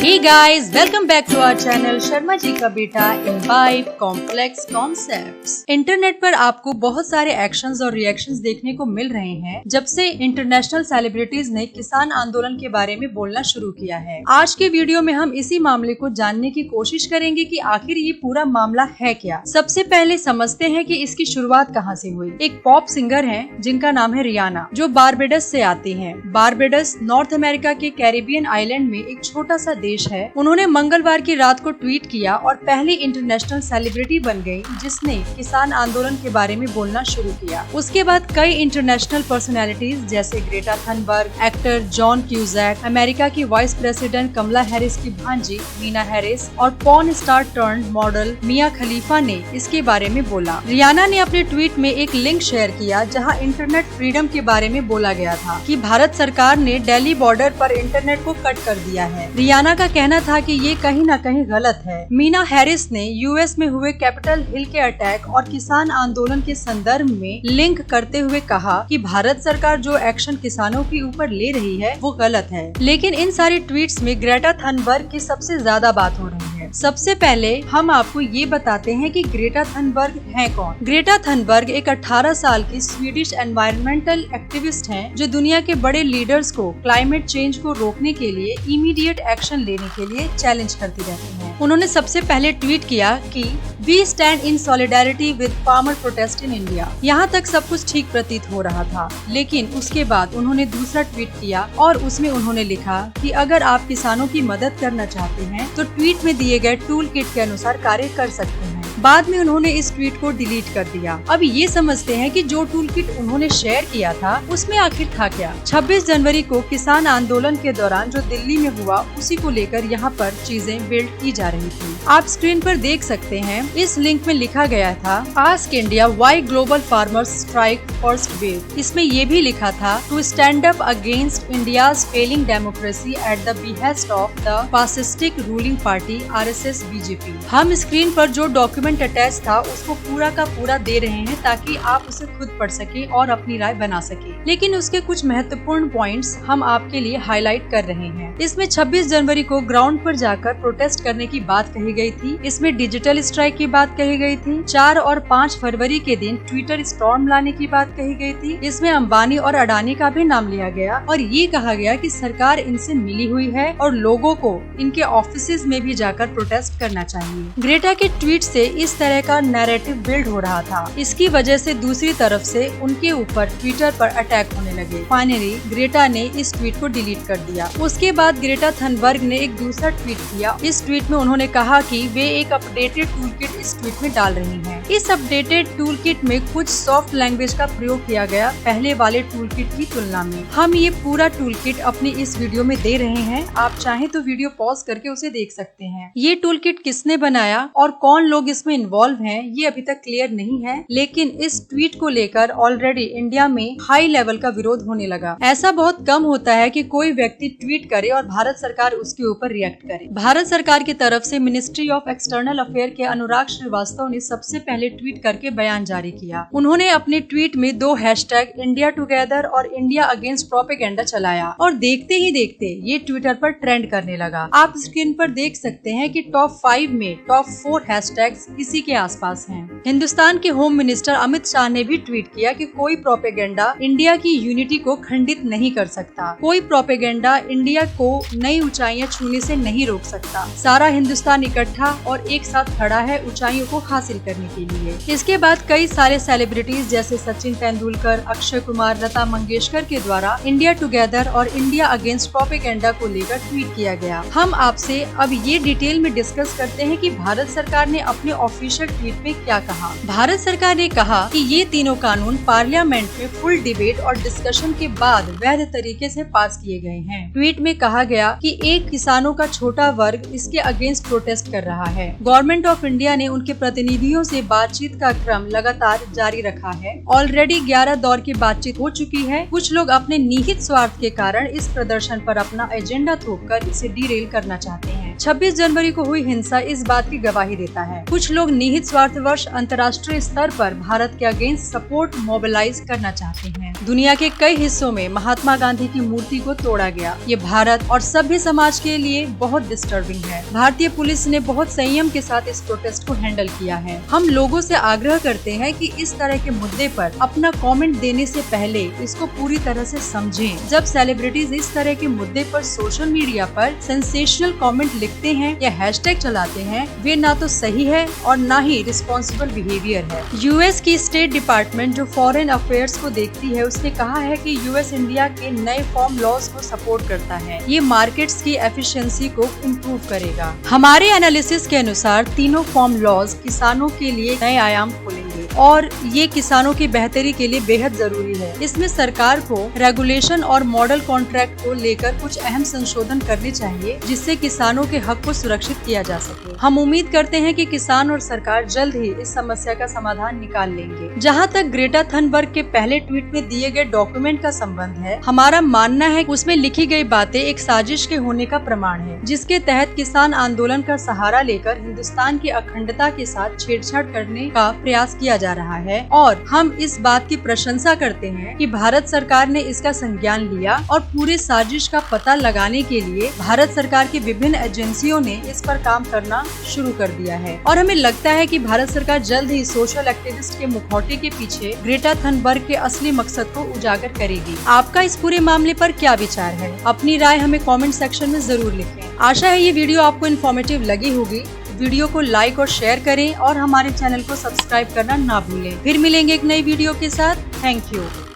Hey guys, welcome back to our channel Sharma ji का बेटा imbibe complex concepts. Internet पर आपको बहुत सारे एक्शंस और रिएक्शंस देखने को मिल रहे हैं जब से इंटरनेशनल सेलिब्रिटीज ने किसान आंदोलन के बारे में बोलना शुरू किया है। आज के वीडियो में हम इसी मामले को जानने की कोशिश करेंगे कि आखिर ये पूरा मामला है क्या। सबसे पहले समझते हैं कि इसकी शुरुआत कहाँ से हुई। एक पॉप सिंगर है जिनका नाम है रियाना, जो बारबेडस से आती है। बारबेडस नॉर्थ अमेरिका के कैरिबियन आइलैंड में एक छोटा सा देश है। उन्होंने मंगलवार की रात को ट्वीट किया और पहली इंटरनेशनल सेलिब्रिटी बन गई जिसने किसान आंदोलन के बारे में बोलना शुरू किया। उसके बाद कई इंटरनेशनल पर्सनैलिटीज जैसे Greta Thunberg, actor John Cusack, America की वाइस प्रेसिडेंट कमला हैरिस की भांजी मीना हैरिस और porn star turned model Mia Khalifa ने इसके बारे में बोला। रियाना ने अपने ट्वीट में एक लिंक शेयर किया जहां इंटरनेट फ्रीडम के बारे में बोला गया था कि भारत सरकार ने दिल्ली बॉर्डर पर इंटरनेट को कट कर दिया है। रियाना का कहना था कि ये कहीं न कहीं गलत है। मीना हैरिस ने यूएस में हुए कैपिटल हिल के अटैक और किसान आंदोलन के संदर्भ में लिंक करते हुए कहा कि भारत सरकार जो एक्शन किसानों के ऊपर ले रही है वो गलत है। लेकिन इन सारी ट्वीट्स में ग्रेटा थनबर्ग की सबसे ज्यादा बात हो रही है। सबसे पहले हम आपको ये बताते हैं कि ग्रेटा थनबर्ग है कौन। ग्रेटा थनबर्ग एक 18 साल की स्वीडिश एनवायरमेंटल एक्टिविस्ट हैं जो दुनिया के बड़े लीडर्स को क्लाइमेट चेंज को रोकने के लिए इमीडिएट एक्शन लेने के लिए चैलेंज करती रहती हैं। उन्होंने सबसे पहले ट्वीट किया कि we stand in solidarity with farmer protest in India. यहाँ तक सब कुछ ठीक प्रतीत हो रहा था, लेकिन उसके बाद उन्होंने दूसरा ट्वीट किया और उसमें उन्होंने लिखा कि अगर आप किसानों की मदद करना चाहते हैं तो ट्वीट में दिए गए टूल किट के अनुसार कार्य कर सकते हैं। बाद में उन्होंने इस ट्वीट को डिलीट कर दिया। अब ये समझते हैं कि जो टूल किट उन्होंने शेयर किया था उसमें आखिर था क्या। 26 जनवरी को किसान आंदोलन के दौरान जो दिल्ली में हुआ उसी को लेकर यहाँ पर चीजें बिल्ड की जा रही थी। आप स्क्रीन पर देख सकते हैं, इस लिंक में लिखा गया था ask India why global farmers strike first wave. इसमें ये भी लिखा था to stand up against India's failing democracy at the behest of the fascistic ruling party RSS BJP। हम स्क्रीन पर जो डॉक्यूमेंट अटैच था उसको पूरा का पूरा दे रहे हैं ताकि आप उसे खुद पढ़ सके और अपनी राय बना सके, लेकिन उसके कुछ महत्वपूर्ण पॉइंट्स हम आपके लिए हाईलाइट कर रहे हैं। इसमें 26 जनवरी को ग्राउंड पर जाकर प्रोटेस्ट करने की बात कही गई थी। इसमें डिजिटल स्ट्राइक की बात कही गई थी। 4 और 5 फरवरी के दिन ट्विटर स्टॉर्म लाने की बात कही गई थी। इसमें अंबानी और अडानी का भी नाम लिया गया और ये कहा गया कि सरकार इनसे मिली हुई है और लोगों को इनके ऑफिसेज में भी जाकर प्रोटेस्ट करना चाहिए। ग्रेटा के ट्वीट से इस तरह का नैरेटिव बिल्ड हो रहा था। इसकी वजह से दूसरी तरफ से उनके ऊपर ट्विटर पर अटैक होने लगे। फाइनली ग्रेटा ने इस ट्वीट को डिलीट कर दिया। उसके बाद ग्रेटा थनबर्ग ने एक दूसरा ट्वीट किया। इस ट्वीट में उन्होंने कहा कि वे एक अपडेटेड टूलकिट इस ट्वीट में डाल रही हैं। इस अपडेटेड टूलकिट में कुछ सॉफ्ट लैंग्वेज का प्रयोग किया गया पहले वाले टूलकिट की तुलना में। हम ये पूरा टूलकिट अपनी इस वीडियो में दे रहे हैं, आप चाहें तो वीडियो पॉज करके उसे देख सकते हैं। ये टूलकिट किसने बनाया और कौन लोग इसमें इन्वॉल्व हैं ये अभी तक क्लियर नहीं है, लेकिन इस ट्वीट को लेकर ऑलरेडी इंडिया में हाई लेवल का विरोध होने लगा। ऐसा बहुत कम होता है कि कोई व्यक्ति ट्वीट करे और भारत सरकार उसके ऊपर रिएक्ट करे। भारत सरकार की तरफ से मिनिस्ट्री ऑफ एक्सटर्नल अफेयर के अनुराग श्रीवास्तव ने सबसे पहले ट्वीट करके बयान जारी किया। उन्होंने अपने ट्वीट में 2 हैशटैग इंडिया टुगेदर और इंडिया अगेंस्ट प्रोपेगेंडा चलाया और देखते ही देखते ये ट्विटर पर ट्रेंड करने लगा। आप स्क्रीन पर देख सकते हैं कि टॉप 5 में टॉप 4 हैशटैग्स इसी के आसपास हैं। हिंदुस्तान के होम मिनिस्टर अमित शाह ने भी ट्वीट किया कि कोई प्रोपेगेंडा इंडिया की यूनिटी को खंडित नहीं कर सकता। कोई प्रोपेगेंडा इंडिया को नई ऊंचाइयां छूने से नहीं रोक सकता। सारा हिंदुस्तान इकट्ठा और एक साथ खड़ा है ऊंचाइयों को हासिल करने के लिए। इसके बाद कई सारे सेलिब्रिटीज जैसे सचिन तेंदुलकर, अक्षय कुमार, लता मंगेशकर के द्वारा इंडिया टुगेदर और इंडिया अगेंस्ट प्रोपेगेंडा को लेकर ट्वीट किया गया। हम आपसे अब ये डिटेल में डिस्कस करते हैं कि भारत सरकार ने अपने ऑफिशियल ट्वीट में क्या कहा। भारत सरकार ने कहा कि ये तीनों कानून पार्लियामेंट में फुल डिबेट और डिस्कशन के बाद वैध तरीके से पास किए गए हैं। ट्वीट में कहा गया कि एक किसानों का छोटा वर्ग इसके अगेंस्ट प्रोटेस्ट कर रहा है। गवर्नमेंट ऑफ इंडिया ने उनके प्रतिनिधियों से बातचीत का क्रम लगातार जारी रखा है। ऑलरेडी 11 दौर की बातचीत हो चुकी है। कुछ लोग अपने निहित स्वार्थ के कारण इस प्रदर्शन पर अपना एजेंडा थोपकर इसे डीरेल करना चाहते हैं। 26 जनवरी को हुई हिंसा इस बात की गवाही देता है। कुछ लोग निहित स्वार्थवश अंतर्राष्ट्रीय स्तर पर भारत के अगेंस्ट सपोर्ट मोबिलाइज करना चाहते हैं। दुनिया के कई हिस्सों में महात्मा गांधी की मूर्ति को तोड़ा गया। ये भारत और सभ्य समाज के लिए बहुत डिस्टर्बिंग है। भारतीय पुलिस ने बहुत संयम के साथ इस प्रोटेस्ट को हैंडल किया है। हम लोगों से आग्रह करते हैं कि इस तरह के मुद्दे पर अपना कमेंट देने से पहले इसको पूरी तरह से समझें। जब सेलिब्रिटीज इस तरह के मुद्दे पर सोशल मीडिया पर सेंसेशनल कमेंट लिखते हैं या हैशटैग चलाते हैं, वे ना तो सही है और ना ही रिस्पॉन्सिबल बिहेवियर है। यूएस की स्टेट डिपार्टमेंट जो फॉरेन अफेयर्स को देखती है, उसने कहा है कि यूएस इंडिया के नए फार्म लॉज को सपोर्ट करता है। ये मार्केट्स की एफिशिएंसी को इम्प्रूव करेगा। हमारे एनालिसिस के अनुसार तीनों फार्म लॉज किसानों के लिए नए आयाम खोलेंगे और ये किसानों की बेहतरी के लिए बेहद जरूरी है। इसमें सरकार को रेगुलेशन और मॉडल कॉन्ट्रैक्ट को लेकर कुछ अहम संशोधन करने चाहिए, जिससे किसानों के हक को सुरक्षित किया जा सके। हम उम्मीद करते हैं कि किसान और सरकार जल्द ही इस समस्या का समाधान निकाल लेंगे। जहां तक ग्रेटा थनबर्ग के पहले ट्वीट में दिए गए डॉक्यूमेंट का संबंध है, हमारा मानना है कि उसमें लिखी गई बातें एक साजिश के होने का प्रमाण है, जिसके तहत किसान आंदोलन का सहारा लेकर हिंदुस्तान की अखंडता के साथ छेड़छाड़ करने का प्रयास किया जा रहा है। और हम इस बात की प्रशंसा करते हैं कि भारत सरकार ने इसका संज्ञान लिया और पूरे साजिश का पता लगाने के लिए भारत सरकार की विभिन्न एजेंसियों ने इस पर काम करना शुरू कर दिया है। और हमें लगता है कि भारत सरकार जल्द ही सोशल एक्टिविस्ट के मुखौटे के पीछे ग्रेटा थनबर्ग के असली मकसद को उजागर करेगी। आपका इस पूरे मामले पर क्या विचार है? अपनी राय हमें कमेंट सेक्शन में जरूर लिखें। आशा है ये वीडियो आपको इन्फॉर्मेटिव लगी होगी। वीडियो को लाइक और शेयर करें और हमारे चैनल को सब्सक्राइब करना ना भूलें। फिर मिलेंगे एक नई वीडियो के साथ। Thank you.